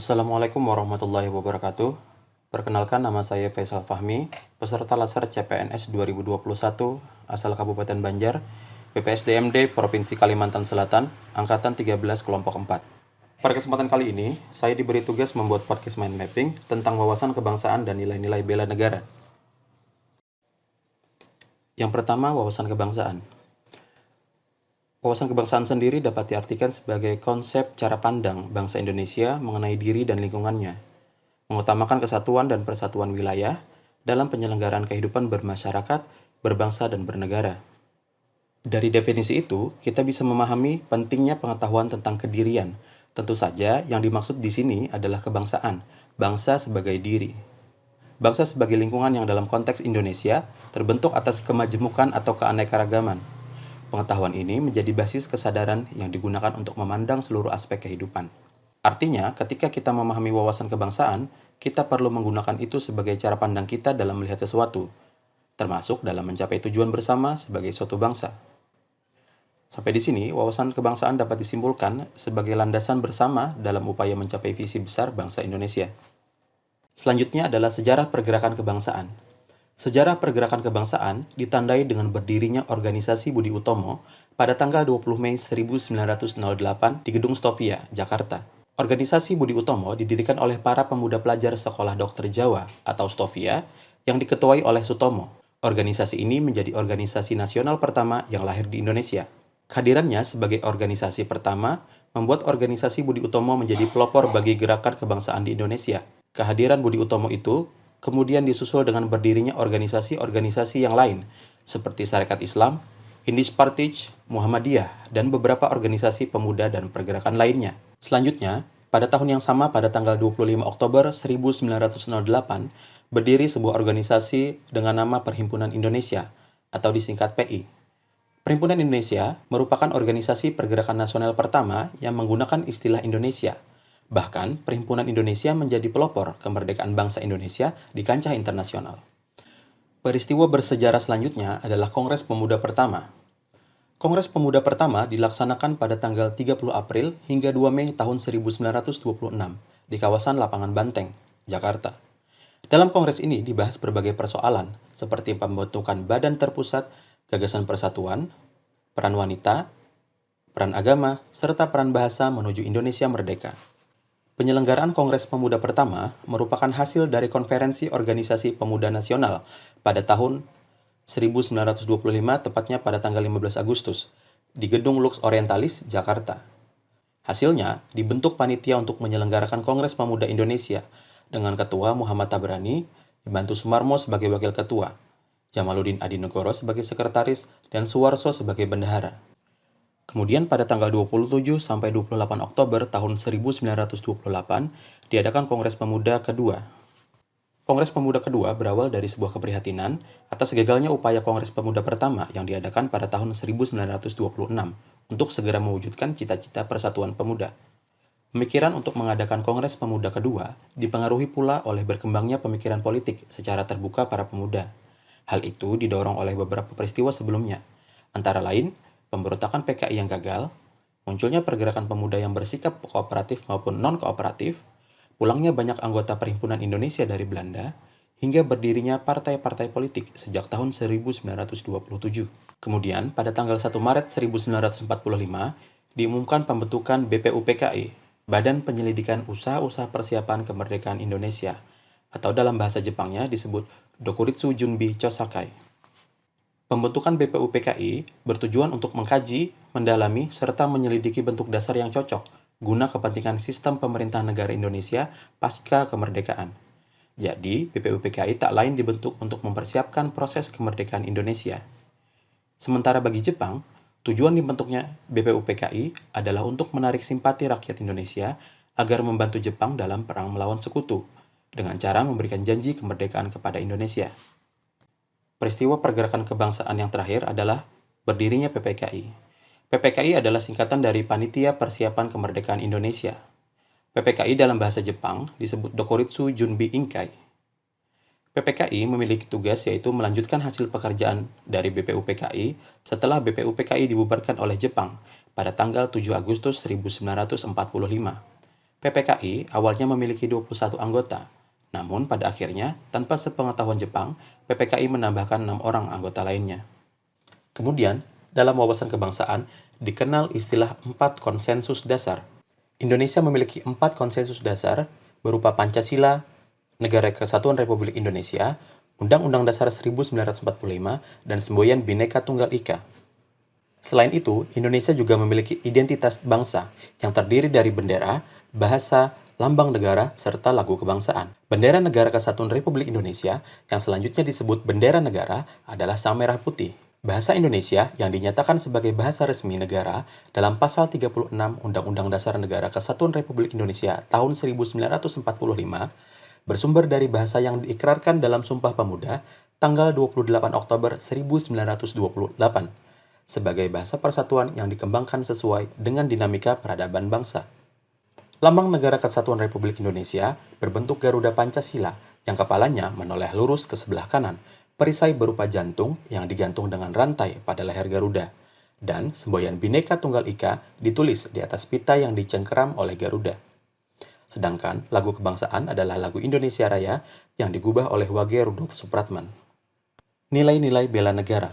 Assalamualaikum warahmatullahi wabarakatuh. Perkenalkan, nama saya Faisal Fahmi, peserta Laser CPNS 2021 asal Kabupaten Banjar, BPSDMD Provinsi Kalimantan Selatan, Angkatan 13 Kelompok 4. Pada kesempatan kali ini, saya diberi tugas membuat podcast mind mapping tentang wawasan kebangsaan dan nilai-nilai bela negara. Yang pertama, wawasan kebangsaan. Wawasan kebangsaan sendiri dapat diartikan sebagai konsep cara pandang bangsa Indonesia mengenai diri dan lingkungannya, mengutamakan kesatuan dan persatuan wilayah dalam penyelenggaraan kehidupan bermasyarakat, berbangsa, dan bernegara. Dari definisi itu, kita bisa memahami pentingnya pengetahuan tentang kedirian. Tentu saja, yang dimaksud di sini adalah kebangsaan, bangsa sebagai diri. Bangsa sebagai lingkungan yang dalam konteks Indonesia terbentuk atas kemajemukan atau keanekaragaman. Pengetahuan ini menjadi basis kesadaran yang digunakan untuk memandang seluruh aspek kehidupan. Artinya, ketika kita memahami wawasan kebangsaan, kita perlu menggunakan itu sebagai cara pandang kita dalam melihat sesuatu, termasuk dalam mencapai tujuan bersama sebagai suatu bangsa. Sampai di sini, wawasan kebangsaan dapat disimpulkan sebagai landasan bersama dalam upaya mencapai visi besar bangsa Indonesia. Selanjutnya adalah sejarah pergerakan kebangsaan. Sejarah pergerakan kebangsaan ditandai dengan berdirinya organisasi Budi Utomo pada tanggal 20 Mei 1908 di Gedung Stovia, Jakarta. Organisasi Budi Utomo didirikan oleh para pemuda pelajar Sekolah Dokter Jawa atau Stovia yang diketuai oleh Sutomo. Organisasi ini menjadi organisasi nasional pertama yang lahir di Indonesia. Kehadirannya sebagai organisasi pertama membuat organisasi Budi Utomo menjadi pelopor bagi gerakan kebangsaan di Indonesia. Kehadiran Budi Utomo itu kemudian disusul dengan berdirinya organisasi-organisasi yang lain, seperti Sarekat Islam, Indis Partij, Muhammadiyah, dan beberapa organisasi pemuda dan pergerakan lainnya. Selanjutnya, pada tahun yang sama pada tanggal 25 Oktober 1908, berdiri sebuah organisasi dengan nama Perhimpunan Indonesia, atau disingkat PI. Perhimpunan Indonesia merupakan organisasi pergerakan nasional pertama yang menggunakan istilah Indonesia. Bahkan, Perhimpunan Indonesia menjadi pelopor kemerdekaan bangsa Indonesia di kancah internasional. Peristiwa bersejarah selanjutnya adalah Kongres Pemuda pertama. Kongres Pemuda pertama dilaksanakan pada tanggal 30 April hingga 2 Mei tahun 1926 di kawasan Lapangan Banteng, Jakarta. Dalam kongres ini dibahas berbagai persoalan, seperti pembentukan badan terpusat, gagasan persatuan, peran wanita, peran agama, serta peran bahasa menuju Indonesia merdeka. Penyelenggaraan Kongres Pemuda pertama merupakan hasil dari Konferensi Organisasi Pemuda Nasional pada tahun 1925, tepatnya pada tanggal 15 Agustus, di Gedung Lux Orientalis, Jakarta. Hasilnya, dibentuk panitia untuk menyelenggarakan Kongres Pemuda Indonesia dengan Ketua Muhammad Tabrani, dibantu Sumarmo sebagai Wakil Ketua, Jamaluddin Adinegoro sebagai Sekretaris, dan Suwarso sebagai Bendahara. Kemudian pada tanggal 27 sampai 28 Oktober tahun 1928 diadakan Kongres Pemuda kedua. Kongres Pemuda kedua berawal dari sebuah keprihatinan atas gagalnya upaya Kongres Pemuda pertama yang diadakan pada tahun 1926 untuk segera mewujudkan cita-cita persatuan pemuda. Pemikiran untuk mengadakan Kongres Pemuda kedua dipengaruhi pula oleh berkembangnya pemikiran politik secara terbuka para pemuda. Hal itu didorong oleh beberapa peristiwa sebelumnya, antara lain pemberontakan PKI yang gagal, munculnya pergerakan pemuda yang bersikap kooperatif maupun non-kooperatif, pulangnya banyak anggota Perhimpunan Indonesia dari Belanda, hingga berdirinya partai-partai politik sejak tahun 1927. Kemudian, pada tanggal 1 Maret 1945, diumumkan pembentukan BPUPKI, Badan Penyelidikan Usaha-Usaha Persiapan Kemerdekaan Indonesia, atau dalam bahasa Jepangnya disebut Dokuritsu Junbi Chosakai. Pembentukan BPUPKI bertujuan untuk mengkaji, mendalami, serta menyelidiki bentuk dasar yang cocok guna kepentingan sistem pemerintahan negara Indonesia pasca kemerdekaan. Jadi, BPUPKI tak lain dibentuk untuk mempersiapkan proses kemerdekaan Indonesia. Sementara bagi Jepang, tujuan dibentuknya BPUPKI adalah untuk menarik simpati rakyat Indonesia agar membantu Jepang dalam perang melawan sekutu, dengan cara memberikan janji kemerdekaan kepada Indonesia. Peristiwa pergerakan kebangsaan yang terakhir adalah berdirinya PPKI. PPKI adalah singkatan dari Panitia Persiapan Kemerdekaan Indonesia. PPKI dalam bahasa Jepang disebut Dokuritsu Junbi Inkai. PPKI memiliki tugas yaitu melanjutkan hasil pekerjaan dari BPUPKI setelah BPUPKI dibubarkan oleh Jepang pada tanggal 7 Agustus 1945. PPKI awalnya memiliki 21 anggota, namun pada akhirnya, tanpa sepengetahuan Jepang, PPKI menambahkan 6 orang anggota lainnya. Kemudian, dalam wawasan kebangsaan, dikenal istilah 4 konsensus dasar. Indonesia memiliki 4 konsensus dasar berupa Pancasila, Negara Kesatuan Republik Indonesia, Undang-Undang Dasar 1945, dan Semboyan Bhinneka Tunggal Ika. Selain itu, Indonesia juga memiliki identitas bangsa yang terdiri dari bendera, bahasa, lambang negara, serta lagu kebangsaan. Bendera Negara Kesatuan Republik Indonesia yang selanjutnya disebut bendera negara adalah sang merah putih. Bahasa Indonesia yang dinyatakan sebagai bahasa resmi negara dalam pasal 36 Undang-Undang Dasar Negara Kesatuan Republik Indonesia tahun 1945 bersumber dari bahasa yang diikrarkan dalam Sumpah Pemuda tanggal 28 Oktober 1928 sebagai bahasa persatuan yang dikembangkan sesuai dengan dinamika peradaban bangsa. Lambang Negara Kesatuan Republik Indonesia berbentuk Garuda Pancasila yang kepalanya menoleh lurus ke sebelah kanan, perisai berupa jantung yang digantung dengan rantai pada leher Garuda, dan semboyan Bhinneka Tunggal Ika ditulis di atas pita yang dicengkeram oleh Garuda. Sedangkan lagu kebangsaan adalah lagu Indonesia Raya yang digubah oleh Wage Rudolf Supratman. Nilai-nilai bela negara.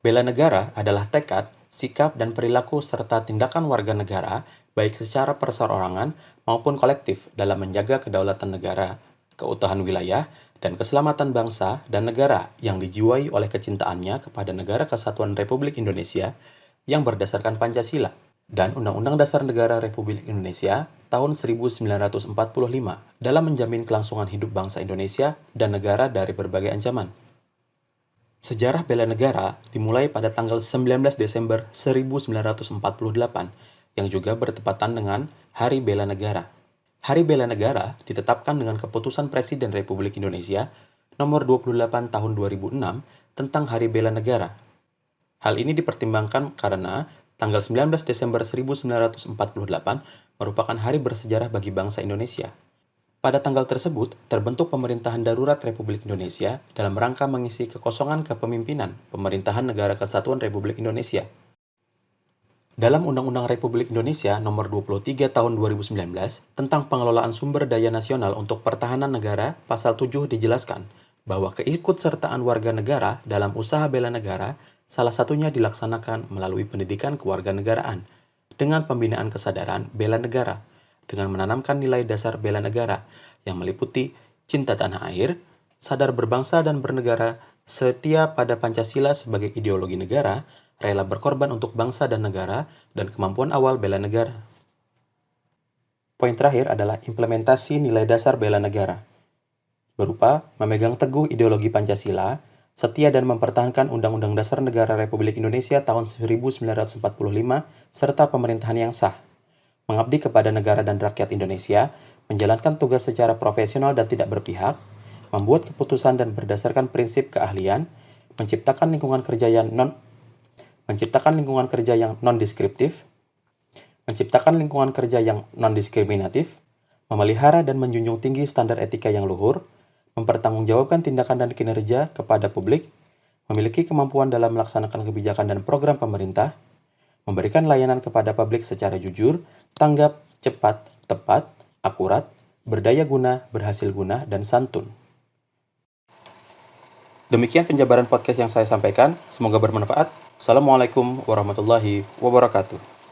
Bela negara adalah tekad, sikap, dan perilaku serta tindakan warga negara baik secara perseorangan maupun kolektif dalam menjaga kedaulatan negara, keutuhan wilayah, dan keselamatan bangsa dan negara yang dijiwai oleh kecintaannya kepada Negara Kesatuan Republik Indonesia yang berdasarkan Pancasila dan Undang-Undang Dasar Negara Republik Indonesia tahun 1945 dalam menjamin kelangsungan hidup bangsa Indonesia dan negara dari berbagai ancaman. Sejarah bela negara dimulai pada tanggal 19 Desember 1948 yang juga bertepatan dengan Hari Bela Negara. Hari Bela Negara ditetapkan dengan Keputusan Presiden Republik Indonesia Nomor 28 Tahun 2006 tentang Hari Bela Negara. Hal ini dipertimbangkan karena tanggal 19 Desember 1948 merupakan hari bersejarah bagi bangsa Indonesia. Pada tanggal tersebut, terbentuk Pemerintahan Darurat Republik Indonesia dalam rangka mengisi kekosongan kepemimpinan Pemerintahan Negara Kesatuan Republik Indonesia. Dalam Undang-Undang Republik Indonesia Nomor 23 Tahun 2019 tentang pengelolaan sumber daya nasional untuk pertahanan negara, Pasal 7 dijelaskan bahwa keikutsertaan warga negara dalam usaha bela negara salah satunya dilaksanakan melalui pendidikan kewarganegaraan dengan pembinaan kesadaran bela negara dengan menanamkan nilai dasar bela negara yang meliputi cinta tanah air, sadar berbangsa dan bernegara, setia pada Pancasila sebagai ideologi negara, rela berkorban untuk bangsa dan negara, dan kemampuan awal bela negara. Poin terakhir adalah implementasi nilai dasar bela negara, berupa memegang teguh ideologi Pancasila, setia dan mempertahankan Undang-Undang Dasar Negara Republik Indonesia tahun 1945, serta pemerintahan yang sah, mengabdi kepada negara dan rakyat Indonesia, menjalankan tugas secara profesional dan tidak berpihak, membuat keputusan dan berdasarkan prinsip keahlian, menciptakan lingkungan kerja yang non-deskriptif, menciptakan lingkungan kerja yang non-diskriminatif, memelihara dan menjunjung tinggi standar etika yang luhur, mempertanggungjawabkan tindakan dan kinerja kepada publik, memiliki kemampuan dalam melaksanakan kebijakan dan program pemerintah, memberikan layanan kepada publik secara jujur, tanggap, cepat, tepat, akurat, berdaya guna, berhasil guna, dan santun. Demikian penjabaran podcast yang saya sampaikan. Semoga bermanfaat. Assalamualaikum warahmatullahi wabarakatuh.